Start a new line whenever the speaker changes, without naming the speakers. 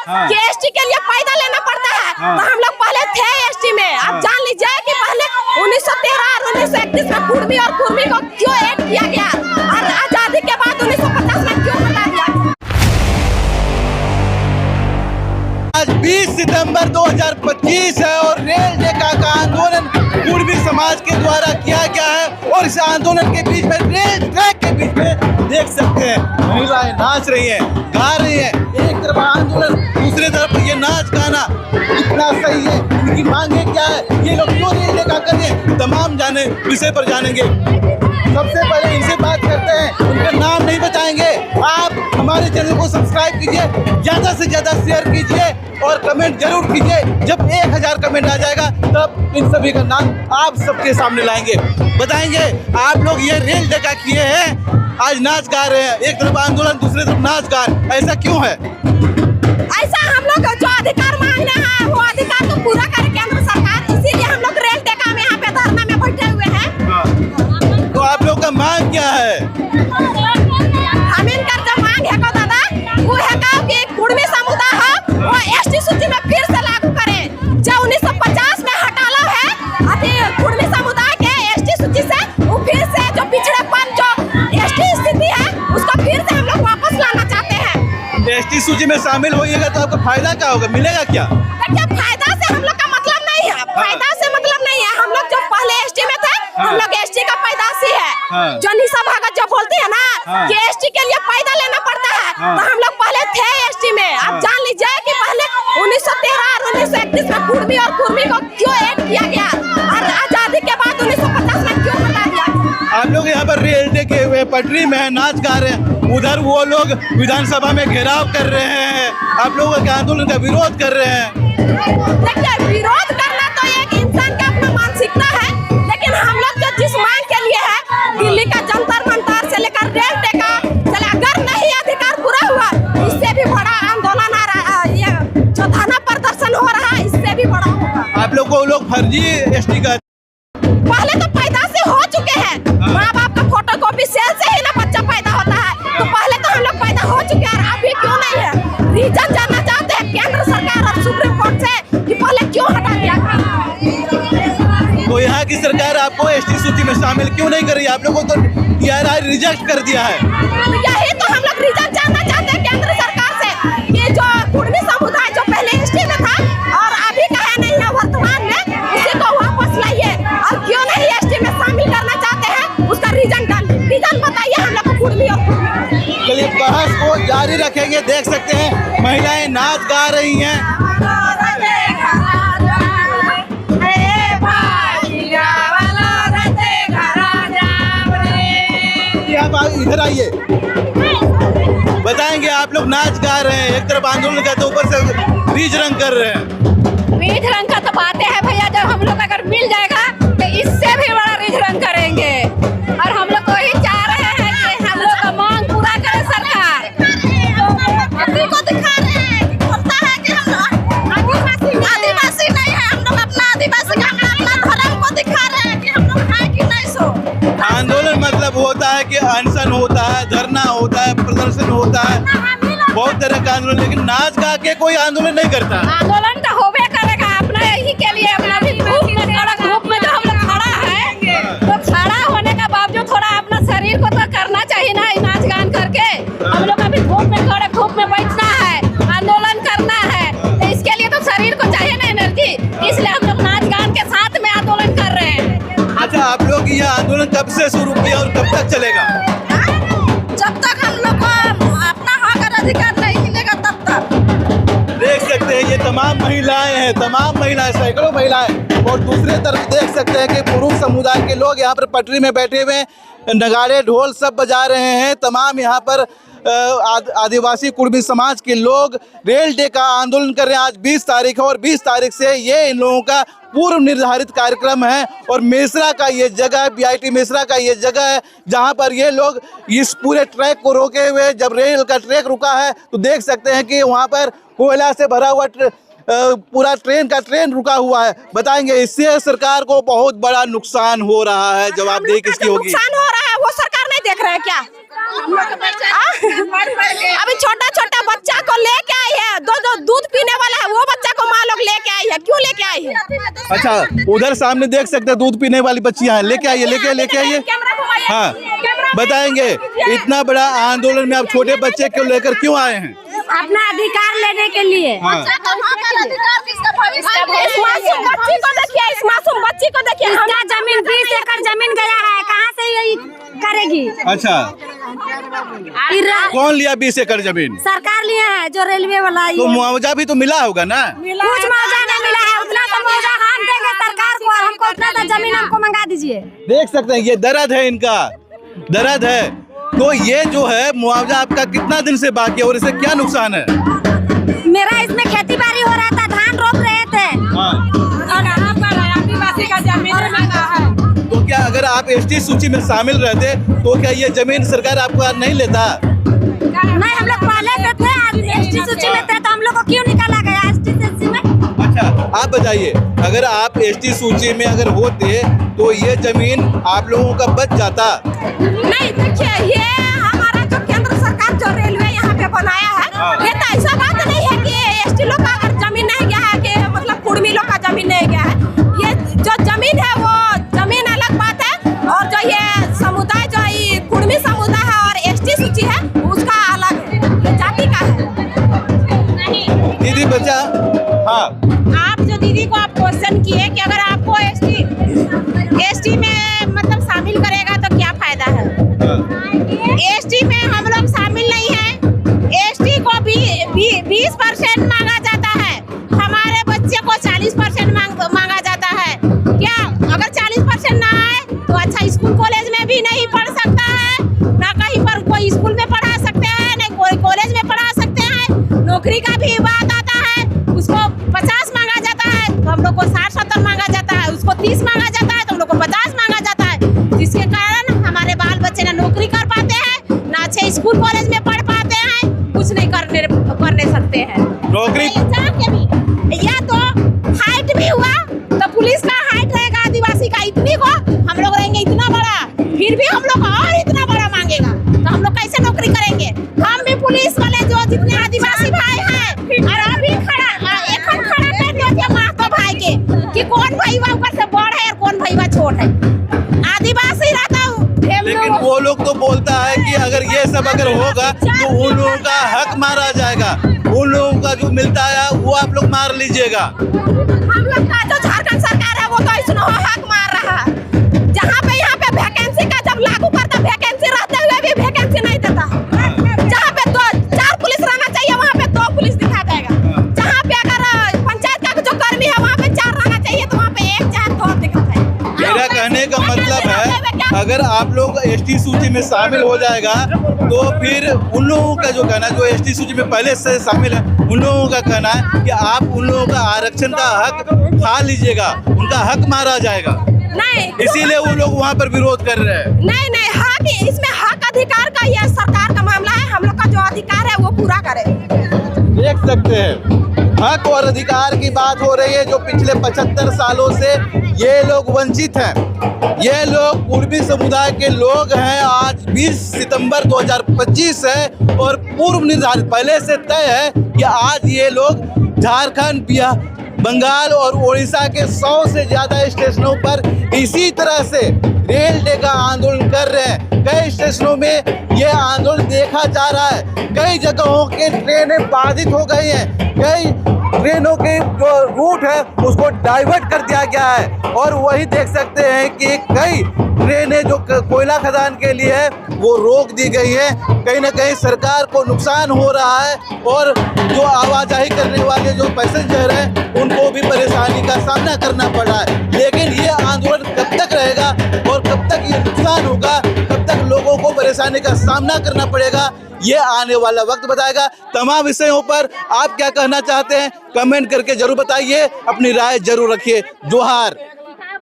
कि एसटी के लिए पैदल लेना पड़ता है। तो हम लोग पहले थे एसटी में। आप जान लीजिए कि पहले 1913 और 1931 में कुर्मी और कुर्मी को क्यों ऐड किया गया और आजादी के बाद 1950 में क्यों हटा दिया।
आज 20 सितंबर 2025 है और रेल डेका का आंदोलन कुर्मी समाज के द्वारा किया गया है और इस आंदोलन के बीच में रेल ट्रैक के बीच में देख सकते हैं महिलाएं नाच रही हैं, गा रही हैं। एक तरफ आंदोलन, दूसरी तरफ ये नाच गाना इतना सही है। इनकी मांगे क्या है, ये लोग क्यों रेल डेका कर रहे हैं, तमाम जाने विषय पर जानेंगे। सबसे पहले इनसे बात करते हैं, उनका नाम नहीं बताएंगे। आप हमारे चैनल को सब्सक्राइब कीजिए, ज्यादा से ज्यादा शेयर कीजिए और कमेंट जरूर कीजिए। जब 1000 कमेंट आ जाएगा तब इन सभी का नाम आप सबके सामने लाएंगे, बताएंगे। आप लोग ये रेल डेका किए हैं, आज नाच गा रहे हैं, एक तरफ आंदोलन दूसरी तरफ नाच गान, ऐसा क्यों है?
ऐसा हम लोग जो अधिकार मांग रहे हैं वो अधिकार तो पूरा करे केंद्र सरकार, इसीलिए हम लोग रेल डेका में यहाँ पे धरना में बैठे हुए हैं।
तो आप लोग का मांग क्या है?
हम इनका जो मांग है को दादा वो है कि कुर्मी समुदाय है वो एसटी सूची में फिर से लागू करे। जो 1950 में हटाला है अभी कुर्मी समुदाय के एसटी सूची से, वो फिर से जो पिछड़ेपन जो एसटी स्थिति है उसको फिर से हम लोग वापस लाना चाहते हैं।
एसटी सूची में शामिल होइएगा तो आपको फायदा क्या होगा, मिलेगा क्या?
देखिए फायदा से हम लोग का मतलब नहीं है, फायदा से मतलब नहीं है। हम लोग जो पहले एसटी में थे हम लोग एसटी का पैदाशी है। जो निशा भगत जो बोलती है ना कि एसटी के लिए पैदल लेना पड़ता है, तो हम लोग पहले थे एसटी में। आप जान लीजिए कि पहले 1913 और 1931 में कुर्मी और कुर्मी को क्यों ऐड किया गया और आजादी के बाद 1950 में क्यों हटा दिया।
आप लोग यहाँ पर रेल डेके हुए पटरी में है, नाच गा रहे हैं, उधर वो लोग विधानसभा में घेराव कर रहे हैं, आप लोगों के आंदोलन का विरोध कर रहे हैं।
देखिए विरोध करना तो एक इंसान का अपना मानसिकता है, लेकिन हम लोग जो जिस मांग के लिए है दिल्ली का जंतर मंतर से लेकर रेल डेका चले, अगर नहीं अधिकार पूरा हुआ इससे भी बड़ा आंदोलन आ रहा है। ये जो धरना प्रदर्शन हो रहा है इससे भी बड़ा होगा।
आप लोग को लोग फर्जी एसटी का
पहले तो पैदा से हो चुके हैं, माँ बाप का फोटो कॉपी सेल से ही ना बच्चा पैदा होता है, तो पहले तो हम लोग पैदा हो चुके हैं। अभी क्यों नहीं है, रीजन जानना चाहते हैं केंद्र सरकार और सुप्रीम कोर्ट से कि पहले क्यों हटा दिया।
तो यहाँ की सरकार आपको एसटी सूची में शामिल क्यों नहीं कर रही? आप लोगों को तो TRI रिजेक्ट कर दिया है।
यही तो हम लोग रीजन जानना चाहते हैं केंद्र सरकार से कि जो कुर्मी समुदाय जो पहले एसटी में था और अभी का है नहीं है वर्तमान में, उसी को वापस लाइए और क्यों नहीं एसटी में शामिल करना चाहते हैं उसका रीजन बताइए हम लोग को कुर्मी और कुर्मी।
चलिए बहस को जारी रखेंगे। देख सकते हैं महिलाएं नाच गा रही हैं। आप इधर आइए, बताएंगे। आप लोग नाच गा रहे हैं, एक तरफ आंदोलन का तो ऊपर से बीज रंग कर रहे हैं।
रीझ रंग का तो बातें है भैया, जब हम लोग अगर मिल जाएगा तो इससे भी बड़ा रीझ रंग करेंगे और हम लोग को ही चाह रहे हैं कि हम लोग का मांग पूरा करे सरकार। अपनी को दिखा रहे हैं होता है कि हम आदिवासी नहीं है, हम लोग अपना आदिवासी का अपना धर्म को दिखा रहे हैं कि हम लोग है कि नहीं। सो
आंदोलन मतलब होता है कि अनशन होता है, धरना होता है, प्रदर्शन होता है, बहुत तरह का आंदोलन, लेकिन नाच गा के कोई आंदोलन नहीं करता।
आंदोलन तो होबे करेगा अपना यही के लिए, अपना भी धूप में जो हम लोग खड़ा है, तो खड़ा होने का बावजूद थोड़ा अपना शरीर को तो करना चाहिए ना, नाच गान करके। हम लोग अभी धूप में खड़े, धूप में बैठना है, आंदोलन करना है, तो इसके लिए तो शरीर को चाहिए ना एनर्जी, इसलिए हम लोग नाच गान के साथ में आंदोलन कर रहे हैं।
अच्छा, आप लोग ये आंदोलन कब से शुरू किया और कब तक चलेगा?
जब तक हम लोग को अपना हक और अधिकार नहीं मिलेगा तब तक।
देख सकते हैं ये तमाम महिलाएं हैं, तमाम महिलाएं, सैकड़ों महिलाएं, और दूसरे तरफ देख सकते हैं कि पुरुष समुदाय के लोग यहाँ पर पटरी में बैठे हुए नगाड़े ढोल सब बजा रहे हैं। तमाम यहाँ पर आदिवासी कुर्मी समाज के लोग रेल डेका आंदोलन कर रहे हैं। आज 20 तारीख है और 20 तारीख से ये इन लोगों का पूर्व निर्धारित कार्यक्रम है और मेसरा का ये जगह है, BIT मेसरा का ये जगह है जहां पर ये लोग इस पूरे ट्रैक को रोके हुए, जब रेल का ट्रैक रुका है तो देख सकते हैं कि वहां पर कोयला से भरा हुआ पूरा ट्रेन रुका हुआ है। बताएंगे इससे सरकार को बहुत बड़ा नुकसान हो रहा है, जवाबदेही किसकी होगी?
नुकसान हो रहा है वो सरकार नहीं देख रहे हैं क्या? अभी छोटा छोटा बच्चा को लेके आई है, दो
अच्छा, उधर सामने देख सकते हैं दूध पीने वाली बच्चियां हैं। लेके आइए, लेके आइए। हाँ, बताएंगे इतना बड़ा आंदोलन में आप छोटे बच्चे को लेकर क्यों आए हैं?
अपना अधिकार लेने के लिए।
हाँ।
इस मासूम बच्ची को देखिए, इस मासूम बच्ची को देखिए।
इसका जमीन 20 एकड़ जमीन गया है, कहाँ से यही करेगी?
अच्छा, कौन लिया 20 एकड़ जमीन?
सरकार लिया है, जो रेलवे वाला।
तो मुआवजा भी तो मिला होगा ना?
कुछ मुआवजा नहीं मिला है, उतना तो मुआवजा हम देंगे सरकार को, हमको उतना तो जमीन हमको मंगा दीजिए।
देख सकते हैं ये दर्द है, इनका दर्द है। तो ये जो है मुआवजा आपका कितना दिन से बाकी है और इससे क्या नुकसान है?
मेरा इसमें खेती बाड़ी हो रहा था, धान रोप रहे थे।
हाँ।
और यहाँ पर आदिवासी का जमीन है।
तो क्या अगर आप एसटी सूची में शामिल रहते तो क्या ये जमीन सरकार आपको आज नहीं लेता?
नहीं, हम लोग पहले से थे, आज एसटी सूची में थे, तो हम लोग को क्यों निकाला गया एसटी सूची में?
अच्छा, आप बताइए, अगर आप एसटी सूची में अगर होते तो ये जमीन आप लोगों का बच जाता?
नहीं, देखिए ये हमारा जो केंद्र सरकार जो रेलवे यहाँ पे बनाया है, ये तो ऐसा बात नहीं है कि एसटी लोग का अगर जमीन नहीं गया है कि मतलब कुर्मी लोग का जमीन नहीं गया है। ये जो जमीन है वो जमीन अलग बात है, और जो ये समुदाय जो ये कुर्मी समुदाय है और एसटी सूची है उसका अलग है, ये जाति का है।
दीदी बच्चा, हाँ,
आप जो दीदी को आप क्वेश्चन किए कि अगर आपको एसटी में मतलब शामिल करेगा तो क्या फायदा है? एसटी में हम लोग शामिल नहीं हैं। एसटी को भी 20% मांगा जाता है, हमारे बच्चे को 40% मांगा जाता है। क्या अगर 40% ना आए तो अच्छा स्कूल कॉलेज में भी नहीं पढ़ सकता है, ना कहीं पर कोई स्कूल में पढ़ा सकते हैं, ना कोई कॉलेज में पढ़ा सकते हैं। नौकरी का भी बात आता है, उसको 50 मांगा जाता है तो हम लोग को 60-70 मांगा जाता है, उसको 30 मांगा जाता है तो हम लोग को 50 मांगा जाता है, जिसके कारण हमारे बाल बच्चे ना नौकरी कर पाते हैं, ना अच्छे स्कूल कॉलेज में पढ़ पाते हैं, कुछ नहीं करने सकते हैं।
नौकरी
एग्जाम के भी या तो हाइट भी हुआ तो पुलिस का हाइट रहेगा आदिवासी का इतनी को, हम लोग रहेंगे इतना बड़ा, फिर भी हम लोग और इतना बड़ा मांगेगा तो हम लोग कैसे नौकरी करेंगे? हम भी पुलिस वाले जो जितने आदिवासी भाई हैं, और अभी खड़ा कर दिया महतो भाई के कि कौन भाईवा ऊपर से बड़ है और कौन भाईवा छोट है। आदिवासी रहता हूँ,
लेकिन वो लोग तो बोलता है कि अगर ये सब अगर होगा तो उन लोगों का हक मारा जाएगा, उन लोगों का जो मिलता है वो आप लोग मार लीजिएगा।
हम लोग का जो झारखंड सरकार है वो तो इसनो हक मार रहा है। जहाँ पे यहाँ पे वैकेंसी का जब लागू करता, वैकेंसी रहते हुए भी वैकेंसी नहीं देता। जहाँ पे 4 पुलिस रहना चाहिए वहाँ पे 2 पुलिस दिखा देगा। जहाँ पे अगर पंचायत का जो कर्मी है वहाँ पे 4 रहना चाहिए तो वहाँ पे 1 या 2 दिखाता है।
मेरा कहने का मतलब है अगर आप लोग एसटी सूची में शामिल हो जाएगा तो फिर उन लोगों का जो कहना है जो एसटी सूची में पहले से शामिल है उन लोगों का कहना है कि आप उन लोगों का आरक्षण का हक खा लीजिएगा, उनका हक मारा जाएगा,
नहीं,
इसीलिए वो लोग वहाँ पर विरोध कर रहे हैं।
नहीं, हक इसमें हक अधिकार का ये सरकार का मामला है। हम लोग का जो अधिकार है वो पूरा करे।
देख सकते हैं हक और अधिकार की बात हो रही है, जो पिछले 75 सालों से ये लोग वंचित हैं। ये लोग कुर्मी समुदाय के लोग हैं। आज 20 सितंबर 2025 है और पूर्व निर्धारित पहले से तय है कि आज ये लोग झारखंड, बिहार, बंगाल और उड़ीसा के 100 से ज्यादा स्टेशनों पर इसी तरह से रेल डे का आंदोलन कर रहे हैं। कई स्टेशनों में ये आंदोलन देखा जा रहा है। कई जगहों के ट्रेनें बाधित हो गई हैं, कई ट्रेनों के जो रूट है उसको डाइवर्ट कर दिया गया है और वही देख सकते हैं कि कई ट्रेनें जो कोयला खदान के लिए है वो रोक दी गई है। कहीं ना कहीं सरकार को नुकसान हो रहा है और जो आवाजाही करने वाले जो पैसेंजर हैं उनको भी परेशानी का सामना करना पड़ रहा है। लेकिन ये आंदोलन कब तक रहेगा और कब तक ये नुकसान होगा, कब तक लोगों को परेशानी का सामना करना पड़ेगा, ये आने वाला वक्त बताएगा। तमाम विषयों पर आप क्या कहना चाहते हैं कमेंट करके जरूर बताइए, अपनी राय जरूर रखिए। जोहार।